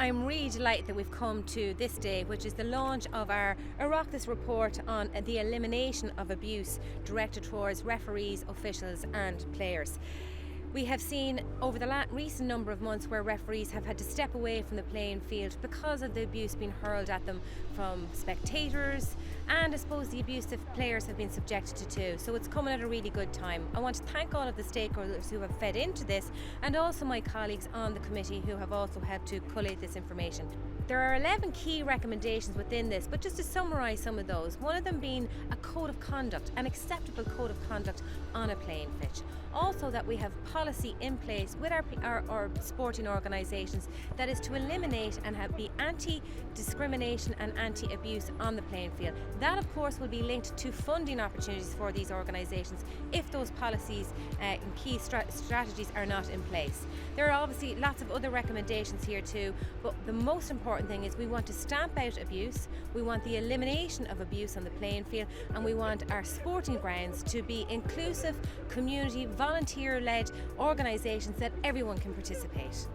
I'm really delighted that we've come to this day, which is the launch of our Oireachtas report on the elimination of abuse directed towards referees, officials and players. We have seen over the recent number of months where referees have had to step away from the playing field because of the abuse being hurled at them from spectators, and I suppose the abuse that players have been subjected to too. So it's coming at a really good time. I want to thank all of the stakeholders who have fed into this, and also my colleagues on the committee who have also helped to collate this information. There are 11 key recommendations within this, but just to summarise some of those, one of them being a code of conduct, an acceptable code of conduct on a playing pitch. Also that we have policy in place with our sporting organisations that is to eliminate and be anti-discrimination and anti-abuse on the playing field. That of course will be linked to funding opportunities for these organisations if those policies and key strategies are not in place. There are obviously lots of other recommendations here too, but the most important thing is we want to stamp out abuse, we want the elimination of abuse on the playing field, and we want our sporting grounds to be inclusive, community, volunteer-led organisations that everyone can participate.